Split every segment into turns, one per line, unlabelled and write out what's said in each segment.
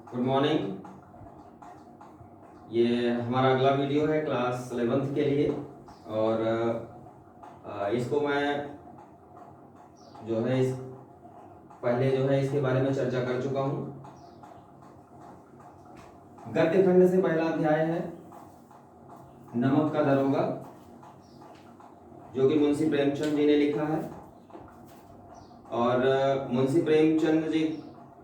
Good morning. ये हमारा अगला वीडियो है क्लास 11th के लिए और इसको मैं जो है इस पहले जो है इसके बारे में चर्चा कर चुका हूँ। गद्य खंड से पहला अध्याय है नमक का दरोगा, जो कि मुंशी प्रेमचंद जी ने लिखा है। और मुंशी प्रेमचंद जी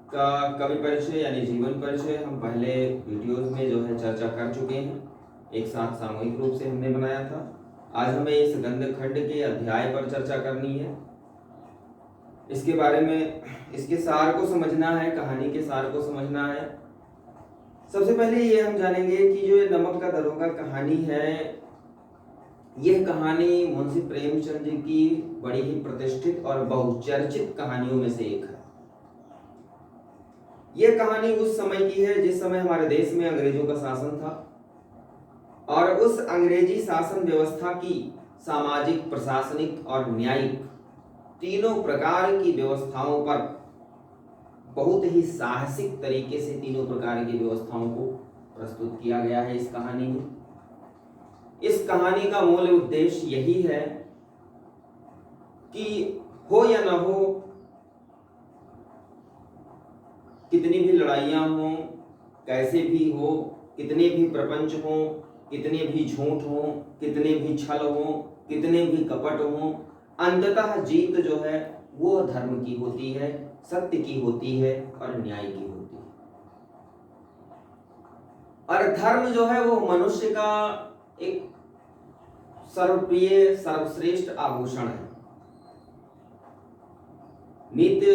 का कवि परिचय यानी जीवन परिचय हम पहले वीडियोस में जो है चर्चा कर चुके हैं, एक साथ सामूहिक रूप से हमने बनाया था। आज हमें इस गद्य खंड के अध्याय पर चर्चा करनी है। इसके बारे में इसके सार को समझना है, कहानी के सार को समझना है। सबसे पहले ये हम जानेंगे कि जो ये नमक का दरोगा कहानी है, यह कहानी मुंशी प्रेमचंद जी की बड़ी ही प्रतिष्ठित और बहुचर्चित कहानियों में से एक है। यह कहानी उस समय की है जिस समय हमारे देश में अंग्रेजों का शासन था और उस अंग्रेजी शासन व्यवस्था की सामाजिक, प्रशासनिक और न्यायिक तीनों प्रकार की व्यवस्थाओं पर बहुत ही साहसिक तरीके से तीनों प्रकार की व्यवस्थाओं को प्रस्तुत किया गया है इस कहानी में। इस कहानी का मूल उद्देश्य यही है कि हो या न हो, कितनी भी लड़ाइयां हो, कैसे भी हो, कितने भी प्रपंच हो, कितने भी झूठ हो, कितने भी छल हो, कितने भी कपट हो, अंततः जीत जो है वो धर्म की होती है, सत्य की होती है और न्याय की होती है। और धर्म जो है वो मनुष्य का एक सर्वप्रिय, सर्वश्रेष्ठ आभूषण है। नीति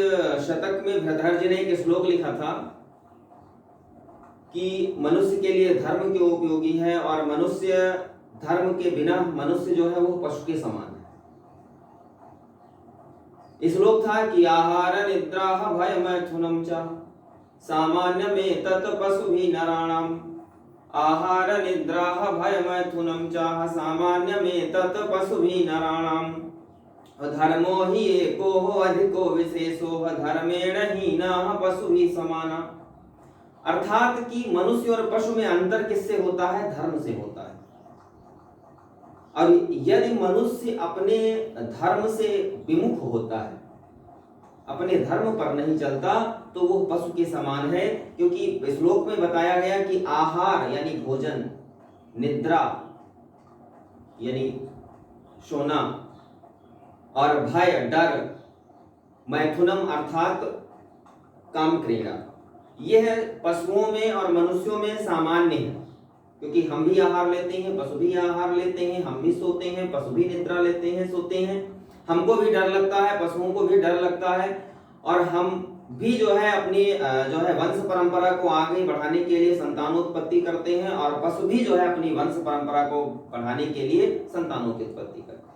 शतक में भृतहरि जी ने एक श्लोक लिखा था कि मनुष्य के लिए धर्म क्यों उपयोगी है और मनुष्य धर्म के बिना मनुष्य जो है वो पशु के समान है। श्लोक था कि आहार निद्रा भय मैथुनम च सामान्य में तत् पशु भी नराणाम। आहार निद्रा भय मैथुनम च सामान्य में तत् पशु भी नराणाम। धर्मो ही एको अधिको विशेषो धर्मेण हीनः पशु भी समाना। अर्थात कि मनुष्य और पशु में अंतर किससे होता है? धर्म से होता है। और यदि मनुष्य अपने धर्म से विमुख होता है, अपने धर्म पर नहीं चलता, तो वो पशु के समान है। क्योंकि श्लोक में बताया गया कि आहार यानी भोजन, निद्रा यानी सोना और भय डर, मैथुनम अर्थात काम क्रीड़ा, यह पशुओं में और मनुष्यों में सामान्य है। क्योंकि हम भी आहार लेते हैं, पशु भी आहार लेते हैं, हम भी सोते हैं, पशु भी निद्रा लेते हैं, सोते हैं। हमको भी डर लगता है, पशुओं को भी डर लगता है और हम भी जो है अपनी जो है वंश परंपरा को आगे बढ़ाने के लिए संतानोत्पत्ति करते हैं और पशु भी जो है अपनी वंश परंपरा को बढ़ाने के लिए संतानों की उत्पत्ति करते हैं।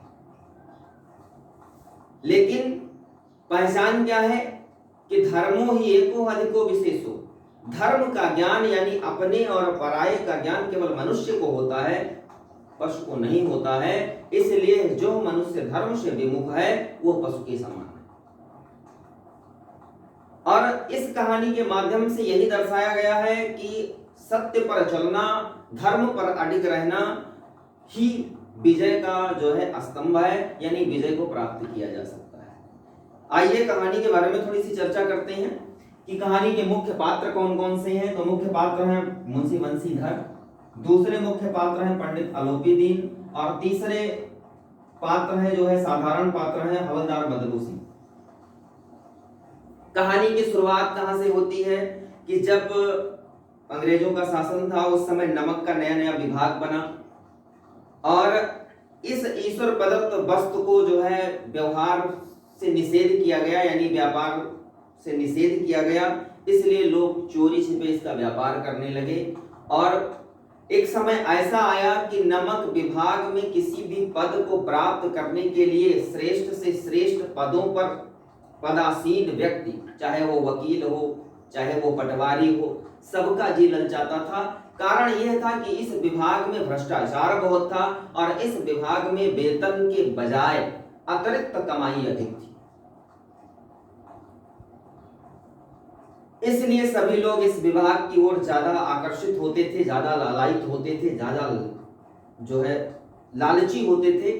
लेकिन पहचान क्या है कि धर्मो ही एको अधिको विशेषो। धर्म का ज्ञान यानी अपने और पराये का ज्ञान केवल मनुष्य को होता है, पशु को नहीं होता है। इसलिए जो मनुष्य धर्म से विमुख है वो पशु के समान है। और इस कहानी के माध्यम से यही दर्शाया गया है कि सत्य पर चलना, धर्म पर अडिग रहना ही विजय का जो है स्तंभ है, यानी विजय को प्राप्त किया जा सकता है। आइए कहानी के बारे में थोड़ी सी चर्चा करते हैं कि कहानी के मुख्य पात्र कौन कौन से हैं। तो मुख्य पात्र हैं मुंशी बंशीधर, दूसरे मुख्य पात्र हैं पंडित आलोपी दीन और तीसरे पात्र हैं जो है साधारण पात्र हैं हवलदार बदलू सिंह। कहानी की शुरुआत कहां से होती है कि जब अंग्रेजों का शासन था, उस समय नमक का नया नया विभाग बना और इस ईश्वर प्रदत्त वस्तु को जो है व्यवहार से निषेध किया गया, यानी व्यापार से निषेध किया गया। इसलिए लोग चोरी छिपे इसका व्यापार करने लगे और एक समय ऐसा आया कि नमक विभाग में किसी भी पद को प्राप्त करने के लिए श्रेष्ठ से श्रेष्ठ पदों पर पदासीन व्यक्ति, चाहे वो वकील हो, चाहे वो पटवारी हो, सबका जी ललचाता था। कारण यह था कि इस विभाग में भ्रष्टाचार बहुत था और इस विभाग में वेतन के बजाय अतिरिक्त कमाई अधिक थी। इसलिए सभी लोग इस विभाग की ओर ज्यादा आकर्षित होते थे, ज्यादा लालायित होते थे, ज्यादा जो है लालची होते थे।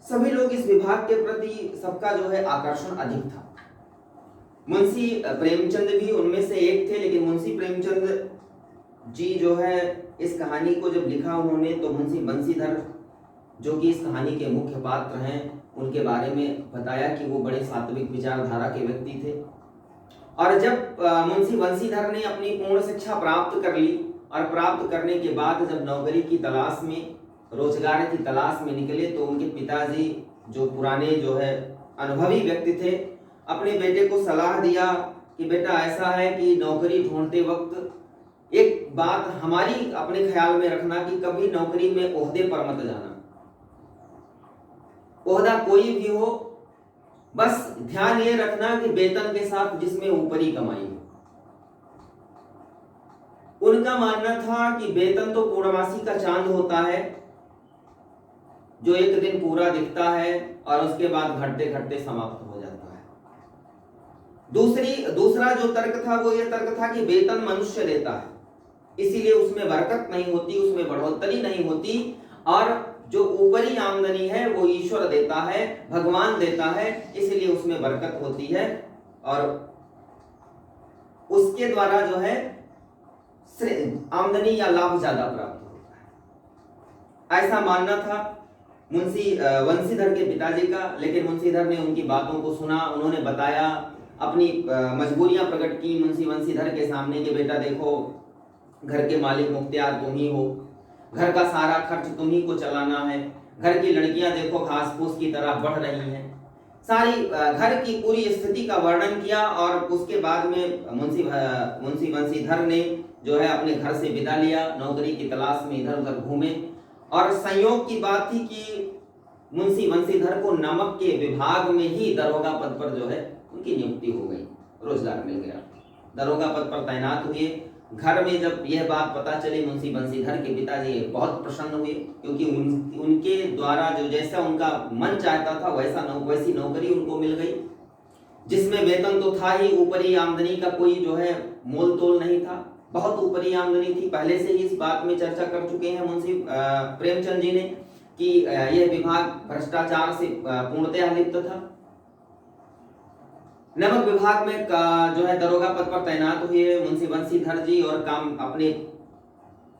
सभी लोग इस विभाग के प्रति सबका जो है आकर्षण अधिक था। मुंशी प्रेमचंद भी उनमें से एक थे, लेकिन मुंशी प्रेमचंद जी जो है इस कहानी को जब लिखा उन्होंने, तो मुंशी बंसीधर जो कि इस कहानी के मुख्य पात्र हैं, उनके बारे में बताया कि वो बड़े सात्विक विचारधारा के व्यक्ति थे। और जब मुंशी बंसीधर ने अपनी पूर्ण शिक्षा प्राप्त कर ली और प्राप्त करने के बाद जब नौकरी की तलाश में, रोजगार की तलाश में निकले, तो उनके पिताजी जो पुराने जो है अनुभवी व्यक्ति थे, अपने बेटे को सलाह दिया कि बेटा ऐसा है कि नौकरी ढूंढते वक्त एक बात हमारी अपने ख्याल में रखना कि कभी नौकरी में ओहदे पर मत जाना। ओहदा कोई भी हो, बस ध्यान ये रखना कि वेतन के साथ जिसमें ऊपरी कमाई हो। उनका मानना था कि वेतन तो पूर्णमासी का चांद होता है, जो एक दिन पूरा दिखता है और उसके बाद घटते घटते समाप्त हो जाता है। दूसरा जो तर्क था वो ये तर्क था कि वेतन मनुष्य देता है, इसीलिए उसमें बरकत नहीं होती, उसमें बढ़ोतरी नहीं होती, और जो ऊपरी आमदनी है वो ईश्वर देता है, भगवान देता है, इसलिए उसमें बरकत होती है और उसके द्वारा जो है आमदनी या लाभ ज्यादा प्राप्त होता है। ऐसा मानना था मुंशी बंसीधर के पिताजी का। लेकिन मुंशीधर ने उनकी बातों को सुना, उन्होंने बताया, अपनी मजबूरियां प्रकट की मुंशी बंसीधर के सामने कि बेटा देखो, घर के मालिक मुख्तियार तुम ही हो, घर का सारा खर्च तुम ही को चलाना है, घर की लड़कियां देखो घास फूस की तरह बढ़ रही हैं। सारी घर की पूरी स्थिति का वर्णन किया और उसके बाद में मुंशी बंसीधर ने जो है अपने घर से विदा लिया, नौकरी की तलाश में इधर उधर घूमे। और संयोग की बात थी कि मुंशी बंसीधर को नमक के विभाग में ही दरोगा पद पर जो है उनकी नियुक्ति हो गई, रोजगार मिल गया, दरोगा पद पर तैनात हुए। घर में जब यह बात पता चली, मुंशी बंसीधर के पिताजी बहुत प्रसन्न हुए, क्योंकि उनके द्वारा जो जैसा उनका मन चाहता था वैसी नौकरी उनको मिल गई, जिसमें वेतन तो था ही, ऊपरी आमदनी का कोई जो है मोल तोल नहीं था, बहुत ऊपरी आमदनी थी। पहले से ही इस बात में चर्चा कर चुके हैं मुंशी प्रेमचंद जी ने कि यह विभाग भ्रष्टाचार से पूर्णतः लिप्त था। नमक विभाग में जो है दरोगा पद पर तैनात हुए मुंशी बंसीधर जी और काम अपने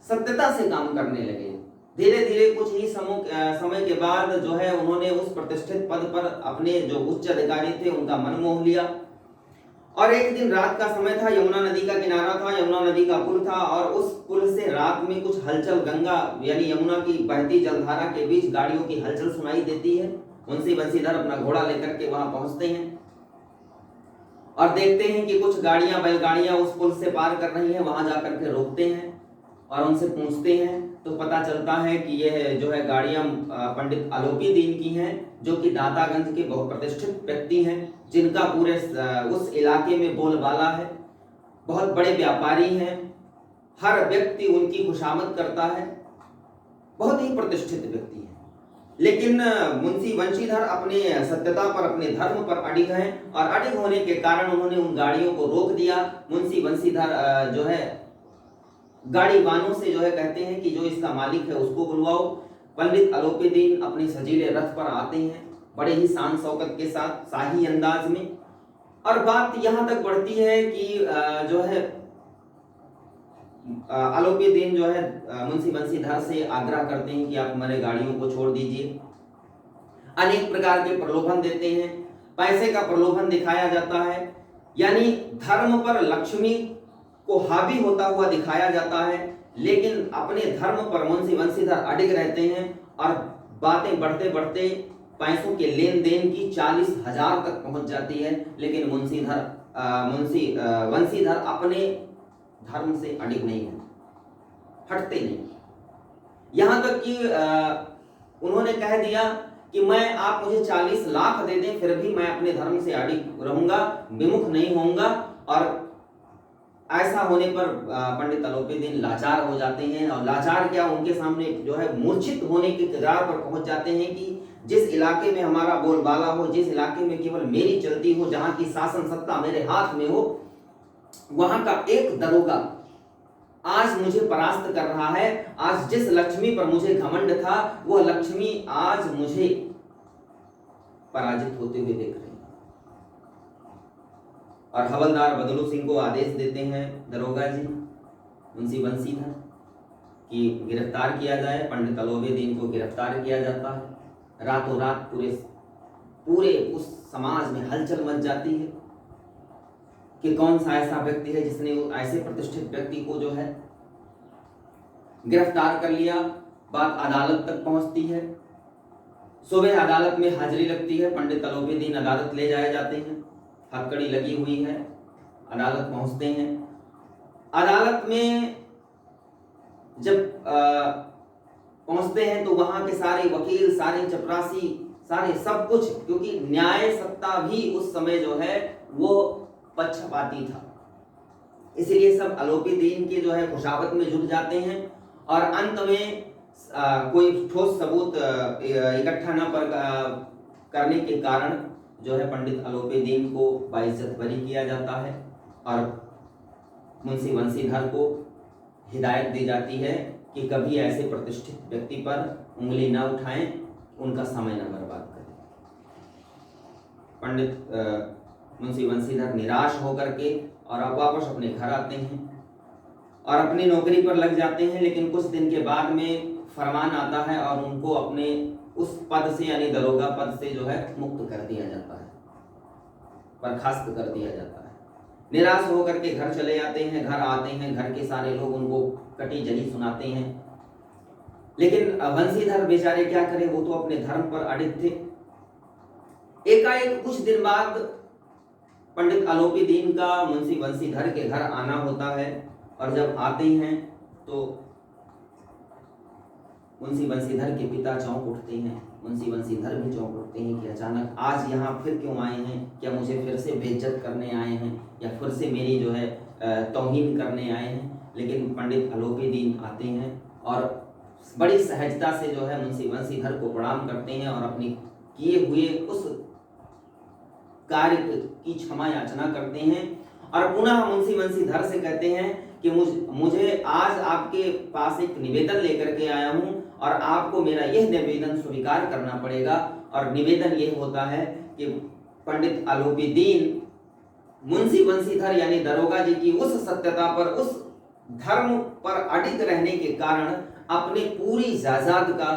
सत्यता से काम करने लगे। धीरे धीरे कुछ ही समय के बाद जो है उन्होंने उस प्रतिष्ठित पद पर अपने जो उच्च अधिकारी थे उनका मन मोह लिया। और एक दिन रात का समय था, यमुना नदी का किनारा था, यमुना नदी का पुल था, और उस पुल से रात में कुछ हलचल, गंगा यानी यमुना की बहती जलधारा के बीच गाड़ियों की हलचल सुनाई देती है। मुंशी बंसीधर अपना घोड़ा लेकर के वहां पहुंचते हैं और देखते हैं कि कुछ गाड़ियां, बैलगाड़ियां उस पुल से पार कर रही हैं। वहां जाकर के रोकते हैं और उनसे पूछते हैं, तो पता चलता है कि यह जो है गाड़ियां पंडित आलोपी दीन की हैं, जो कि दातागंज के बहुत प्रतिष्ठित व्यक्ति हैं, जिनका पूरे उस इलाके में बोलबाला है, बहुत बड़े व्यापारी हैं, हर व्यक्ति उनकी खुशामद करता है, बहुत ही प्रतिष्ठित व्यक्ति हैं। लेकिन मुंशी बंसीधर अपने सत्यता पर, अपने धर्म पर अडिग हैं, और अडिग होने के कारण उन्होंने उन गाड़ियों को रोक दिया। मुंशी बंसीधर जो है गाड़ी वालों से जो है कहते हैं कि जो इसका मालिक है उसको बुलवाओ। पंडित आलोपीदीन अपने सजीले रथ पर आते हैं, बड़े ही शान शौकत के साथ, शाही अंदाज में। और बात यहां तक बढ़ती है कि जो है आलोपीदीन जो है मुंशी बंसीधर से आग्रह करते हैं कि आप हमारे गाड़ियों को छोड़ दीजिए। अनेक प्रकार के प्रलोभन देते हैं, पैसे का प्रलोभन दिखाया जाता है, यानी धर्म पर लक्ष्मी को हावी होता हुआ दिखाया जाता है। लेकिन अपने धर्म पर मुंशी बंसीधर अडिग रहते हैं और बातें बढ़ते बढ़ते पैसों के लेन देन की 40,000 तक पहुंच जाती है। लेकिन मुंशी बंसीधर अपने धर्म से अडिग नहीं है, हटते नहीं। यहां तक कि उन्होंने कह दिया कि मैं, आप मुझे 40 लाख दे दें फिर भी मैं अपने धर्म से अडिग रहूंगा, विमुख नहीं होऊंगा। और ऐसा होने पर पंडित आलोपीदीन लाचार हो जाते हैं, और लाचार क्या, उनके सामने जो है मूर्छित होने के कगार पर पहुंच जाते हैं कि जिस इलाके में हमारा बोलबाला हो, जिस इलाके में केवल मेरी चलती हो, जहां की शासन सत्ता मेरे हाथ में हो, वहां का एक दरोगा आज मुझे परास्त कर रहा है। आज जिस लक्ष्मी पर मुझे घमंड था, वह लक्ष्मी आज मुझे पराजित होते हुए देख रही है। और हवलदार बदलू सिंह को आदेश देते हैं दरोगा जी मुंशी बंसीधर कि गिरफ्तार किया जाए। पंडित अलौबेदीन को गिरफ्तार किया जाता है। रातों रात पूरे उस समाज में हलचल मच जाती है कि कौन सा ऐसा व्यक्ति है जिसने ऐसे प्रतिष्ठित व्यक्ति को जो है गिरफ्तार कर लिया। बात अदालत तक पहुंचती है। सुबह अदालत में हाजिरी लगती है। पंडित अलौबेदीन अदालत ले जाए जाते हैं। हथकड़ी लगी हुई है। अदालत पहुंचते हैं। अदालत में जब पहुंचते हैं तो वहां के सारे वकील, सारे चपरासी, सारे सब कुछ, क्योंकि न्याय सत्ता भी उस समय जो है वो पक्षपाती था, इसलिए सब अलौबेदीन के जो है खुशावत में जुट जाते हैं। और अंत में कोई ठोस सबूत इकट्ठा न करने के कारण जो है पंडित अलौबेदीन को बाइज्जत बरी किया जाता है और मुंशी बंसीधर को हिदायत दी जाती है कि कभी ऐसे प्रतिष्ठित व्यक्ति पर उंगली न उठाएं, उनका समय न बर्बाद करें। पंडित मुंशी बंसीधर निराश होकर के और अब वापस अपने घर आते हैं और अपनी नौकरी पर लग जाते हैं। लेकिन कुछ दिन के बाद में फरमान आता है और उनको अपने उस पद से यानी दरोगा पद से जो है मुक्त कर दिया जाता है, बर्खास्त कर दिया जाता है। निराश होकर के घर चले जाते हैं। घर आते हैं, घर के सारे लोग उनको कटी जली सुनाते हैं। लेकिन बंसीधर बेचारे क्या करें, वो तो अपने धर्म पर अडिग थे। एकाएक कुछ दिन बाद पंडित अलौबेदीन का मुंशी बंसीधर के घर आना होता है और जब आते हैं तो मुंशी बंसीधर के पिता चौंक उठते हैं। मुंशी बंसीधर भी चौंक उठते हैं कि अचानक आज यहाँ फिर क्यों आए हैं? क्या मुझे फिर से बेइज्जत करने आए हैं या फिर से मेरी जो है तौहीन करने आए हैं? लेकिन पंडित अलौबेदीन आते हैं और बड़ी सहजता से जो है मुंशी बंसीधर को प्रणाम करते हैं और अपनी किए हुए उस कार्य की क्षमा याचना करते हैं और पुनः मुंशी बंसीधर से कहते हैं कि मुझे आज आपके पास एक निवेदन लेकर के आया हूं और आपको मेरा यह निवेदन स्वीकार करना पड़ेगा। और निवेदन यह होता है कि पंडित अलौबेदीन मुंशी बंसीधर यानी दरोगा जी की उस सत्यता पर, उस धर्म पर अडिग रहने के कारण अपने पूरी जायदाद का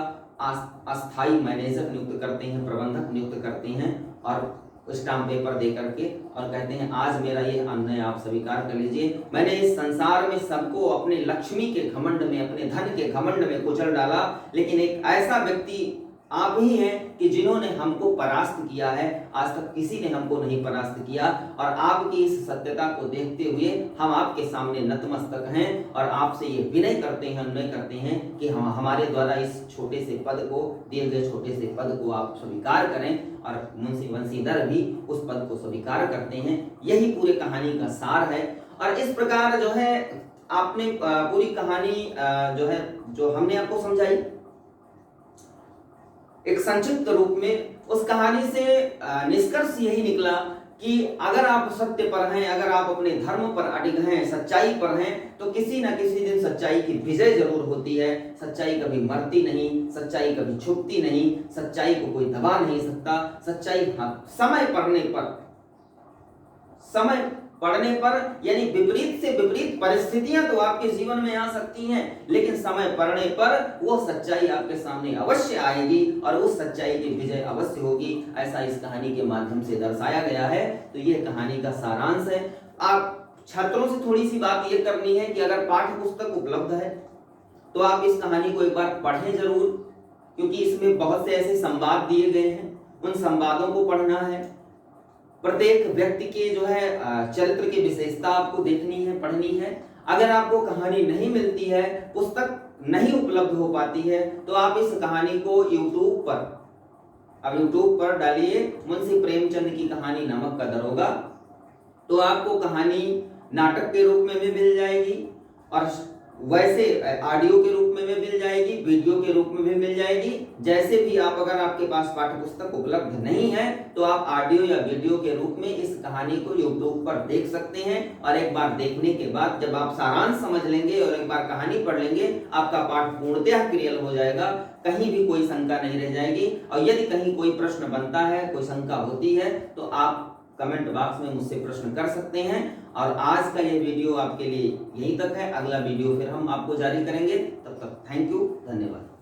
अस्थाई मैनेजर नियुक्त करते हैं, प्रबंधक नियुक्त करते हैं और स्टाम्प पेपर दे करके और कहते हैं आज मेरा यह अन्याय आप स्वीकार कर लीजिए। मैंने इस संसार में सबको अपने लक्ष्मी के घमंड में, अपने धन के घमंड में कुचल डाला, लेकिन एक ऐसा व्यक्ति आप ही हैं कि जिन्होंने हमको परास्त किया है। आज तक किसी ने हमको नहीं परास्त किया और आपकी इस सत्यता को देखते हुए हम आपके सामने नतमस्तक हैं और आपसे ये विनय करते हैं, अनुनय करते हैं कि हम हमारे द्वारा इस छोटे से पद को, दिए गए छोटे से पद को आप स्वीकार करें। और मुंशी बंसीधर भी उस पद को स्वीकार करते हैं। यही पूरी कहानी का सार है। और इस प्रकार जो है आपने पूरी कहानी जो है जो हमने आपको समझाई एक संक्षिप्त रूप में, उस कहानी से निष्कर्ष यही निकला कि अगर आप सत्य पर हैं, अगर आप अपने धर्म पर अडिग हैं, सच्चाई पर हैं, तो किसी न किसी दिन सच्चाई की विजय जरूर होती है। सच्चाई कभी मरती नहीं, सच्चाई कभी छुपती नहीं, सच्चाई को कोई दबा नहीं सकता। सच्चाई समय पड़ने पर यानी विपरीत से विपरीत परिस्थितियां तो आपके जीवन में आ सकती हैं, लेकिन समय पड़ने पर वो सच्चाई आपके सामने अवश्य आएगी और उस सच्चाई की विजय अवश्य होगी। ऐसा इस कहानी के माध्यम से दर्शाया गया है। तो ये कहानी का सारांश है। आप छात्रों से थोड़ी सी बात ये करनी है कि अगर पाठ्य पुस्तक उपलब्ध है तो आप इस कहानी को एक बार पढ़ें जरूर, क्योंकि इसमें बहुत से ऐसे संवाद दिए गए हैं, उन संवादों को पढ़ना है। प्रत्येक व्यक्ति के जो है चरित्र की विशेषता आपको देखनी है, पढ़नी है। अगर आपको कहानी नहीं मिलती है, पुस्तक नहीं उपलब्ध हो पाती है, तो आप इस कहानी को यूट्यूब पर डालिए मुंशी प्रेमचंद की कहानी नमक का दरोगा, तो आपको कहानी नाटक के रूप में भी मिल जाएगी और वैसे ऑडियो के रूप में भी मिल जाएगी, वीडियो के रूप में भी मिल जाएगी। जैसे भी आप, अगर आपके पास पाठ्य पुस्तक उपलब्ध नहीं है तो आप ऑडियो या वीडियो के रूप में इस कहानी को यूट्यूब पर देख सकते हैं। और एक बार देखने के बाद जब आप सारांश समझ लेंगे और एक बार कहानी पढ़ लेंगे, आपका पाठ पूर्णतः क्लियर हो जाएगा, कहीं भी कोई शंका नहीं रह जाएगी। और यदि कहीं कोई प्रश्न बनता है, कोई शंका होती है, तो आप कमेंट बॉक्स में मुझसे प्रश्न कर सकते हैं। और आज का ये वीडियो आपके लिए यहीं तक है। अगला वीडियो फिर हम आपको जारी करेंगे। तब तक थैंक यू, धन्यवाद।